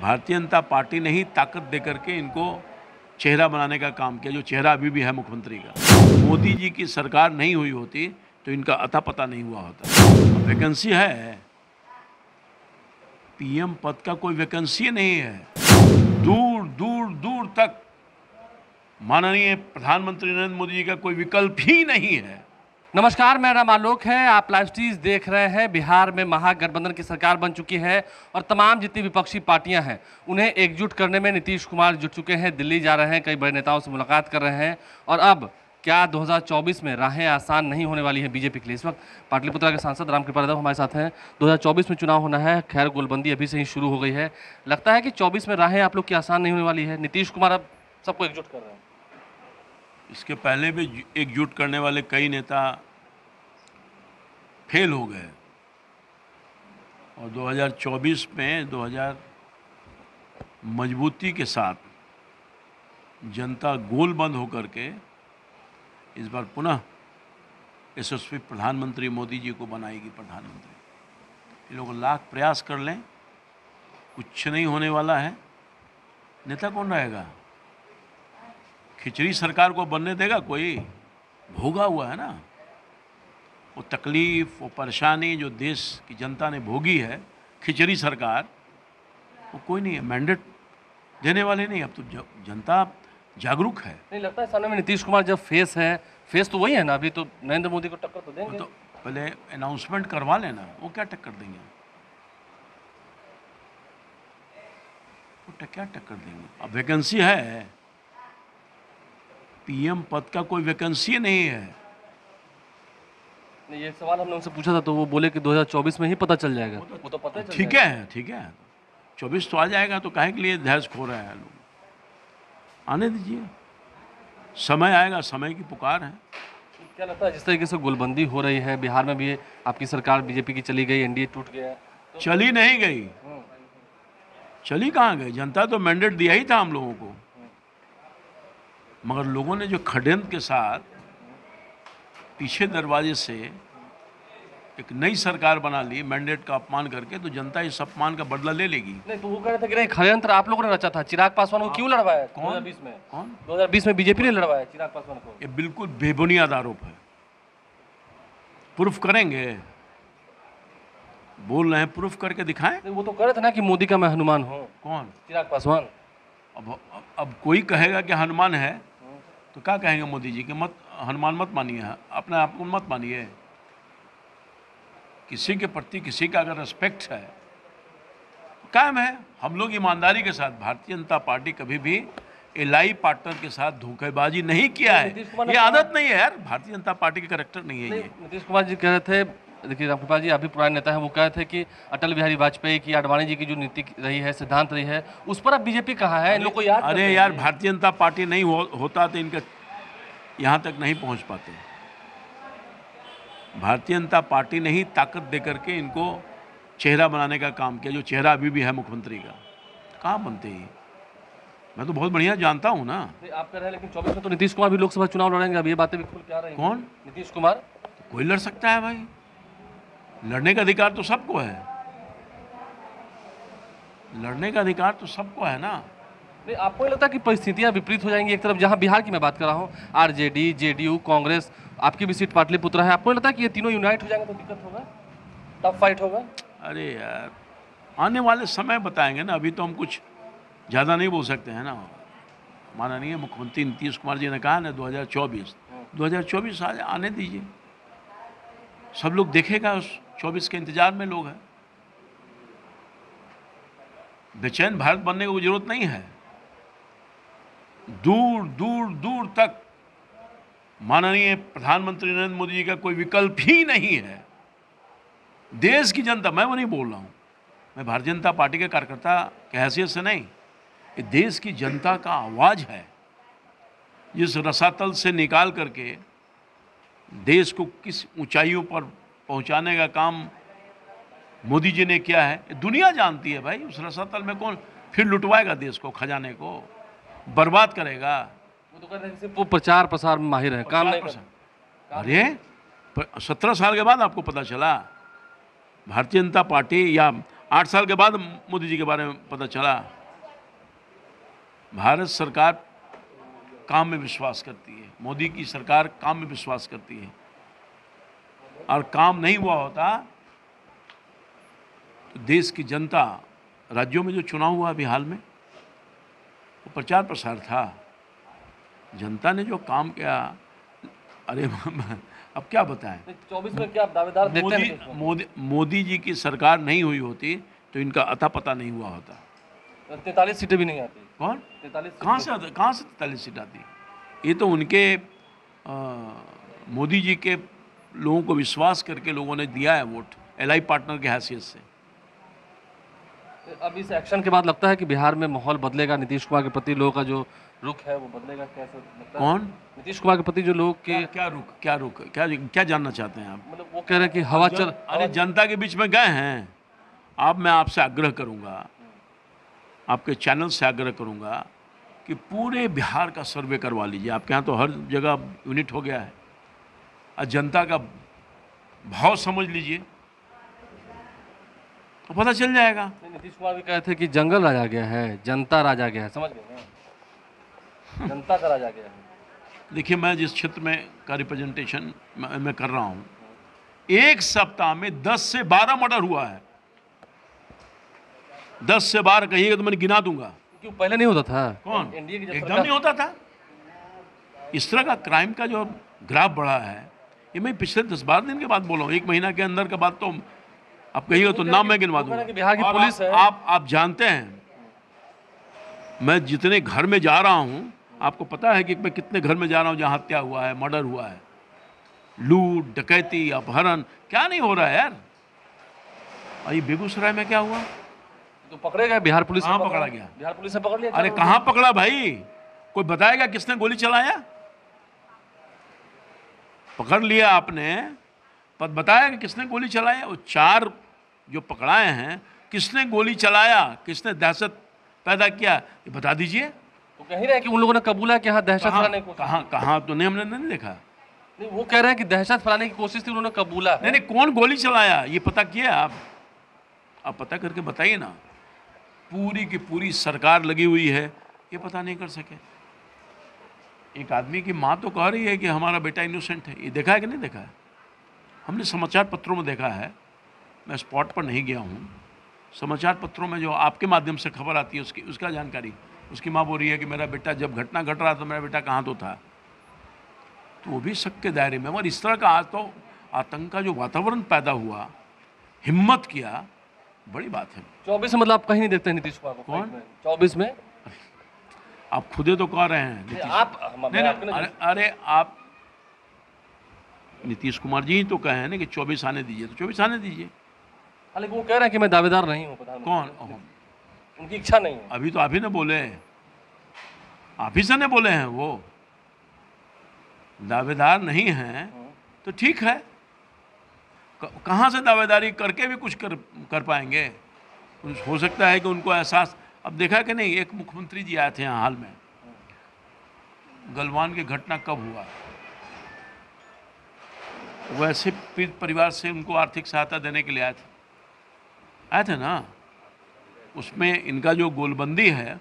Bharatiya Janata party ने ही ताकत दे करके इनको चेहरा बनाने का काम किया, जो चेहरा अभी भी है मुख्यमंत्री का। मोदी जी की सरकार नहीं हुई होती तो इनका अता पता नहीं हुआ होता। वैकेंसी है, पीएम पद का कोई वैकेंसी नहीं है। दूर दूर दूर तक माननीय प्रधानमंत्री नरेंद्र मोदी जी का कोई विकल्प ही नहीं है। नमस्कार, मेरा नाम आलोक है। आप लाइव स्ट्रीज देख रहे हैं। बिहार में महागठबंधन की सरकार बन चुकी है और तमाम जितनी विपक्षी पार्टियां हैं उन्हें एकजुट करने में नीतीश कुमार जुट चुके हैं। दिल्ली जा रहे हैं, कई बड़े नेताओं से मुलाकात कर रहे हैं। और अब क्या 2024 में राहें आसान नहीं होने वाली है बीजेपी के लिए? इस वक्त पाटलिपुत्रा के सांसद रामकृपाल यादव हमारे साथ हैं। 2024 में चुनाव होना है, खैर गोलबंदी अभी से ही शुरू हो गई है। लगता है कि 24 में राहें आप लोग की आसान नहीं होने वाली है। नीतीश कुमार अब सबको एकजुट कर रहे हैं। इसके पहले भी एकजुट करने वाले कई नेता फेल हो गए और 2024 में 2000 मजबूती के साथ जनता गोलबंद होकर के इस बार पुनः यशस्वी प्रधानमंत्री मोदी जी को बनाएगी प्रधानमंत्री। ये लोग लाख प्रयास कर लें, कुछ नहीं होने वाला है। नेता कौन रहेगा? खिचड़ी सरकार को बनने देगा कोई? भोगा हुआ है ना वो तकलीफ, वो परेशानी जो देश की जनता ने भोगी है, खिचड़ी सरकार, वो कोई नहीं है। मैंडेट देने वाले नहीं। अब तो जनता जागरूक है। नहीं लगता है सामने में नीतीश कुमार जब फेस है, फेस तो वही है ना, अभी तो नरेंद्र मोदी को टक्कर तो देंगे। तो पहले अनाउंसमेंट करवा लेना, वो क्या टक्कर देंगे? वो क्या टक्कर देंगे? अब वैकेंसी है, पीएम पद का कोई वैकेंसी नहीं है। नहीं, ये सवाल हमने उनसे पूछा था तो वो बोले कि 2024 में ही पता चल जाएगा। वो तो पता ठीक है, ठीक है, 24 तो आ जाएगा, तो काहे के लिए धैर्य खो रहे हैं लोग? आने दीजिए, समय आएगा, समय की पुकार है। क्या लगता है जिस तरीके से गोलबंदी हो रही है बिहार में भी, आपकी सरकार बीजेपी की चली गई, एनडीए टूट गया तो... चली नहीं गई। चली कहाँ गई? जनता तो मैंडेट दिया ही था हम लोगों को, मगर लोगों ने जो षड्यंत्र के साथ पीछे दरवाजे से एक नई सरकार बना ली, मैंडेट का अपमान करके, तो जनता इस अपमान का बदला ले लेगी। नहीं तो वो कह रहे थे कि नहीं, षड्यंत्र आप लोगों ने रचा था। चिराग पासवान को क्यों लड़वाया 2020 में? कौन 2020 में बीजेपी ने लड़वाया चिराग पासवान को? ये बिल्कुल बेबुनियाद आरोप है। प्रूफ करेंगे, बोल रहे हैं, प्रूफ करके दिखाएं। वो तो कह रहे थे ना कि मोदी का मैं हनुमान हूँ। कौन? चिराग पासवान। अब कोई कहेगा कि हनुमान है तो क्या कहेंगे मोदी जी के? मत हनुमान मत मानिए, अपने आप को मत मानिए। किसी के प्रति किसी का अगर रिस्पेक्ट है तो कायम है। हम लोग ईमानदारी के साथ, भारतीय जनता पार्टी कभी भी एलआई पार्टनर के साथ धोखेबाजी नहीं किया है। ये आदत नहीं है यार, भारतीय जनता पार्टी के कैरेक्टर नहीं है ये। नीतीश कुमार जी कह रहे थे, देखिए रामकृपाल जी अभी पुराने नेता हैं, वो कह रहे थे कि अटल बिहारी वाजपेयी की, आडवाणी जी की जो नीति रही है, सिद्धांत रही है, उस पर अब बीजेपी कहाँ है? इन लोग को याद? अरे यार, भारतीय जनता पार्टी नहीं होता तो इनका यहाँ तक नहीं पहुँच पाते। भारतीय जनता पार्टी ने ही ताकत दे करके इनको चेहरा बनाने का काम किया, जो चेहरा अभी भी है मुख्यमंत्री का। कहाँ बनते ही? मैं तो बहुत बढ़िया जानता हूँ ना। आप कह रहे हैं लेकिन 24 में तो नीतीश कुमार भी लोकसभा चुनाव लड़ेंगे। अब ये बातें भी खुल के आ रही हैं। कौन? नीतीश कुमार। तो कोई लड़ सकता है भाई, लड़ने का अधिकार तो सबको है। लड़ने का अधिकार तो सबको है ना। नहीं, आपको नहीं लगता कि परिस्थितियां विपरीत हो जाएंगी? एक तरफ जहां बिहार की मैं बात कर रहा हूं, आरजेडी, जेडीयू, कांग्रेस, आपकी भी सीट पाटलिपुत्रा है, आपको नहीं लगता कि ये तीनों यूनाइट हो जाएंगे तो दिक्कत होगा, टफ फाइट होगा? अरे यार, आने वाले समय बताएंगे ना, अभी तो हम कुछ ज़्यादा नहीं बोल सकते हैं ना। माननीय मुख्यमंत्री नीतीश कुमार जी ने कहा ना 2024 आने दीजिए, सब लोग देखेगा। उस 24 के इंतजार में लोग हैं। बेचैन भारत बनने की जरूरत नहीं है। दूर दूर दूर तक माननीय प्रधानमंत्री नरेंद्र मोदी जी का कोई विकल्प ही नहीं है। देश की जनता, मैं वो नहीं बोल रहा हूँ, मैं भारतीय जनता पार्टी के कार्यकर्ता की हैसियत से नहीं, ये देश की जनता का आवाज़ है। जिस रसातल से निकाल करके देश को किस ऊंचाइयों पर पहुंचाने का काम मोदी जी ने किया है, दुनिया जानती है भाई। उस रसातल में कौन फिर लुटवाएगा देश को, खजाने को बर्बाद करेगा? वो तो कहते हैं वो प्रचार प्रसार में माहिर है, काम नहीं करता। अरे 17 साल के बाद आपको पता चला भारतीय जनता पार्टी, या 8 साल के बाद मोदी जी के बारे में पता चला? भारत सरकार काम में विश्वास करती है, मोदी की सरकार काम में विश्वास करती है, और काम नहीं हुआ होता तो देश की जनता, राज्यों में जो चुनाव हुआ अभी हाल में, वो प्रचार प्रसार था, जनता ने जो काम किया, अरे अब क्या बताएं। 24 में क्या आप दावेदार देखते हैं नीतीश कुमार? मोदी जी की सरकार नहीं हुई होती तो इनका अता पता नहीं हुआ होता। 43 सीटें भी नहीं आती। कौन? 43 कहाँ से 43 सीट आती? ये तो उनके मोदी जी के लोगों को विश्वास करके लोगों ने दिया है वोट, एलआई पार्टनर की हैसियत से। अब इस एक्शन के बाद लगता है कि बिहार में माहौल बदलेगा, नीतीश कुमार के प्रति लोगों का जो रुख है वो बदलेगा, कैसे लगता है? कौन? नीतीश कुमार के प्रति जो लोग के क्या रुक क्या जानना चाहते हैं आप? मतलब वो कह रहे हैं कि हवा चल, अरे जनता के बीच में गए हैं। अब मैं आपसे आग्रह करूंगा, आपके चैनल से आग्रह करूंगा कि पूरे बिहार का सर्वे करवा लीजिए। आपके यहाँ तो हर जगह यूनिट हो गया है, और जनता का भाव समझ लीजिए तो पता चल जाएगा। नीतीश कुमार भी कहे थे कि जंगल राजा गया है, जनता राजा गया है, समझ गए ना? जनता का राजा गया है। देखिए, मैं जिस क्षेत्र में का रिप्रेजेंटेशन मैं कर रहा हूँ, एक सप्ताह में 10 से 12 मर्डर हुआ है। 10 से 12 कहिएगा तो मैं गिना दूंगा। क्यों पहले नहीं होता था? कौन? एनडीए की जब एकदम नहीं होता था। इस तरह का क्राइम का जो ग्राफ बढ़ा है, ये मैं पिछले 10-12 दिन के बाद बोला हूँ, 1 महीना के अंदर का बात। तो आप कहिएगा तो नाम मैं गिनवा दूंगा। बिहार की और पुलिस है। आप जानते हैं, मैं जितने घर में जा रहा हूँ, आपको पता है कि मैं कितने घर में जा रहा हूँ जहाँ हत्या हुआ है, मर्डर हुआ है, लूट, डकैती, अपहरण, क्या नहीं हो रहा है यार। और ये बेगूसराय में क्या हुआ? तो पकड़े गए बिहार पुलिस? कहाँ पकड़ा गया? बिहार पुलिस ने पकड़ लिया। अरे कहाँ पकड़ा भाई? कोई बताएगा किसने गोली चलाया? पकड़ लिया आपने, पर बताया कि किसने गोली चलाया? वो 4 जो पकड़ाए हैं, किसने गोली चलाया, किसने दहशत पैदा किया, ये बता दीजिए। तो कह ही रहे हैं कि उन लोगों ने कबूला कि हाँ दहशत फैलाने की कोशिश। कहाँ तो नहीं, हमने नहीं देखा। नहीं, वो कह रहे हैं कि दहशत फैलाने की कोशिश थी, उन्होंने कबूला है। नहीं, कौन गोली चलाया ये पता किया आप पता करके बताइए ना। पूरी की पूरी सरकार लगी हुई है, ये पता नहीं कर सके। एक आदमी की माँ तो कह रही है कि हमारा बेटा इनोसेंट है। ये देखा है कि नहीं देखा है? हमने समाचार पत्रों में देखा है, मैं स्पॉट पर नहीं गया हूँ। समाचार पत्रों में जो आपके माध्यम से खबर आती है उसका जानकारी, उसकी माँ बोल रही है कि मेरा बेटा, जब घटना घट रहा था मेरा बेटा कहाँ तो था। तो वो भी शक के दायरे में। और इस तरह का आज तो आतंक का जो वातावरण पैदा हुआ, हिम्मत किया, बड़ी बात है। 24 में मतलब आप कहीं नहीं देखते नीतीश कुमार को? कौन? 24 में आप खुदे तो कह रहे हैं नीतीश। अरे आप नीतीश कुमार जी ही तो कहे हैं ना कि 24 आने दीजिए, तो 24 आने दीजिए। हालांकि वो कह रहे हैं कि मैं दावेदार नहीं हूँ प्रधानमंत्री। कौन? उनकी इच्छा नहीं है। अभी तो आप ही ने बोले, आप ही से ने बोले हैं वो दावेदार नहीं हैं, तो ठीक है। कहाँ से दावेदारी करके भी कुछ कर पाएंगे? हो सकता है कि उनको एहसास, अब देखा कि नहीं, एक मुख्यमंत्री जी आए थे यहाँ हाल में, गलवान की घटना कब हुआ, वैसे पीड़ित परिवार से उनको आर्थिक सहायता देने के लिए आए थे ना। उसमें इनका जो गोलबंदी है,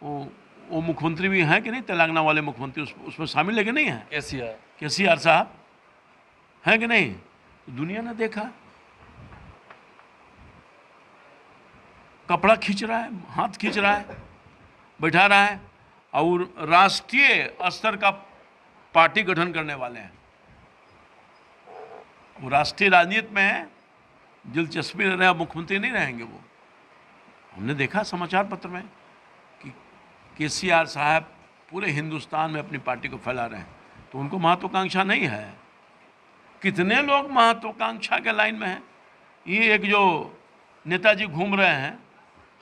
वो मुख्यमंत्री भी हैं कि नहीं, तेलंगाना वाले मुख्यमंत्री उसमें शामिल है कि नहीं है? केसीआर साहब हैं कि नहीं? दुनिया ने देखा, कपड़ा खींच रहा है, हाथ खींच रहा है, बैठा रहा है, और राष्ट्रीय स्तर का पार्टी गठन करने वाले हैं। वो राष्ट्रीय राजनीति में है, दिलचस्पी रहे, मुख्यमंत्री नहीं रहेंगे वो। हमने देखा समाचार पत्र में कि केसीआर साहब पूरे हिंदुस्तान में अपनी पार्टी को फैला रहे हैं, तो उनको महत्वाकांक्षा नहीं है। कितने लोग महत्वाकांक्षा के लाइन में हैं। ये एक जो नेताजी घूम रहे हैं,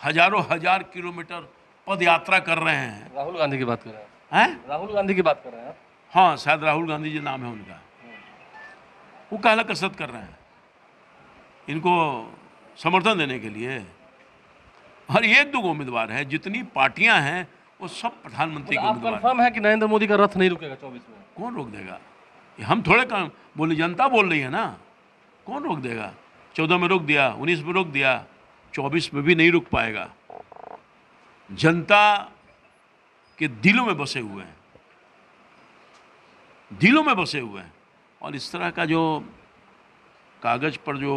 हजारों हजार किलोमीटर पद यात्रा कर रहे हैं। राहुल गांधी की बात कर रहे हैं? राहुल गांधी की बात कर रहे हैं? हाँ, शायद राहुल गांधी जी नाम है उनका। वो काला कसरत कर रहे हैं इनको समर्थन देने के लिए। और 1-2 उम्मीदवार है, जितनी पार्टियां हैं वो सब प्रधानमंत्री के उम्मीदवार। कंफर्म है कि नरेंद्र मोदी का रथ नहीं रुकेगा 24 में? कौन रोक देगा? हम थोड़े काम बोले, जनता बोल रही है ना, कौन रोक देगा? 14 में रोक दिया, 19 में रोक दिया, 24 में भी नहीं रुक पाएगा। जनता के दिलों में बसे हुए हैं, दिलों में बसे हुए हैं। और इस तरह का जो कागज़ पर जो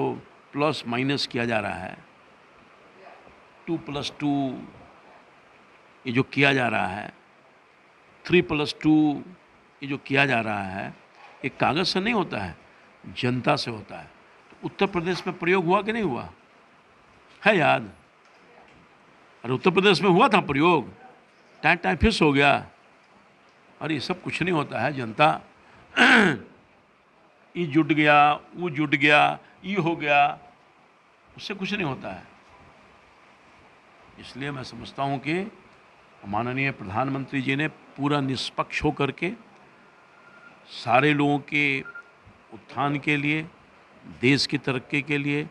प्लस माइनस किया जा रहा है, 2+2 ये जो किया जा रहा है, 3+2 ये जो किया जा रहा है, ये कागज़ से नहीं होता है, जनता से होता है। तो उत्तर प्रदेश में प्रयोग हुआ कि नहीं हुआ है याद? अरे उत्तर प्रदेश में हुआ था प्रयोग, टाइम फिक्स हो गया। अरे ये सब कुछ नहीं होता है, जनता ये जुट गया, वो जुट गया, ये हो गया, उससे कुछ नहीं होता है। इसलिए मैं समझता हूँ कि माननीय प्रधानमंत्री जी ने पूरा निष्पक्ष होकर के सारे लोगों के उत्थान के लिए, देश की तरक्की के लिए,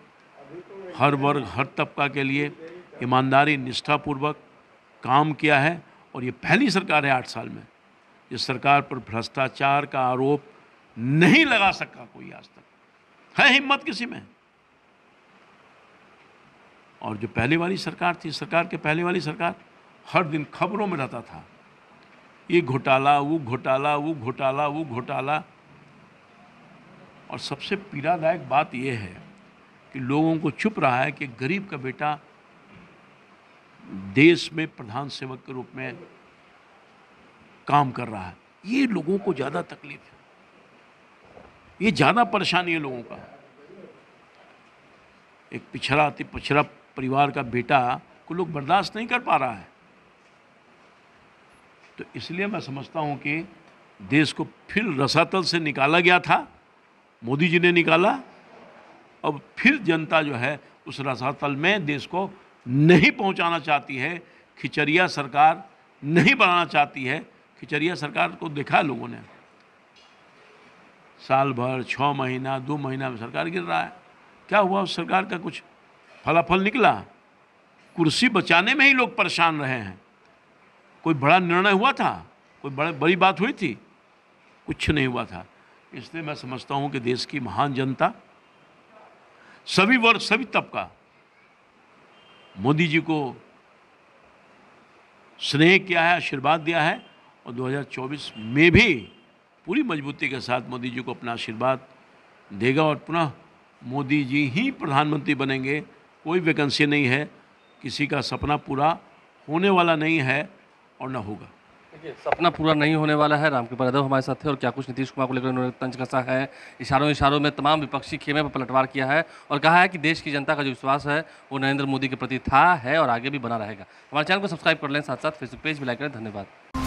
हर वर्ग हर तबका के लिए ईमानदारी निष्ठापूर्वक काम किया है। और ये पहली सरकार है 8 साल में जिस सरकार पर भ्रष्टाचार का आरोप नहीं लगा सका कोई आज तक। है हिम्मत किसी में? और जो पहले वाली सरकार थी, सरकार के पहले वाली सरकार हर दिन खबरों में रहता था, ये घोटाला, वो घोटाला, वो घोटाला, वो घोटाला। और सबसे पीड़ादायक बात यह है कि लोगों को चुप रहा है कि गरीब का बेटा देश में प्रधान सेवक के रूप में काम कर रहा है। ये लोगों को ज़्यादा तकलीफ है, ये ज़्यादा परेशानी है लोगों का। एक पिछड़ा अति पिछड़ा परिवार का बेटा को लोग बर्दाश्त नहीं कर पा रहा है। तो इसलिए मैं समझता हूँ कि देश को फिर रसातल से निकाला गया था, मोदी जी ने निकाला। अब फिर जनता जो है उस रसातल में देश को नहीं पहुंचाना चाहती है, खिचड़िया सरकार नहीं बनाना चाहती है। खिचड़िया सरकार को देखा लोगों ने, साल भर 6 महीना 2 महीना में सरकार गिर रहा है। क्या हुआ उस सरकार का? कुछ फलाफल निकला? कुर्सी बचाने में ही लोग परेशान रहे हैं। कोई बड़ा निर्णय हुआ था? कोई बड़ी बात हुई थी? कुछ नहीं हुआ था। इसलिए मैं समझता हूँ कि देश की महान जनता, सभी वर्ग सभी तबका मोदी जी को स्नेह किया है, आशीर्वाद दिया है। और 2024 में भी पूरी मजबूती के साथ मोदी जी को अपना आशीर्वाद देगा और पुनः मोदी जी ही प्रधानमंत्री बनेंगे। कोई वैकेंसी नहीं है, किसी का सपना पूरा होने वाला नहीं है और न होगा। देखिए, सपना पूरा नहीं होने वाला है। रामकृपाल यादव हमारे साथ थे और क्या कुछ नीतीश कुमार को लेकर उन्होंने तंज कसा है, इशारों में तमाम विपक्षी खेमे पर पलटवार किया है और कहा है कि देश की जनता का जो विश्वास है वो नरेंद्र मोदी के प्रति था, है और आगे भी बना रहेगा। हमारे चैनल को सब्सक्राइब कर लें, साथ साथ फेसबुक पेज भी लाइक करें। धन्यवाद।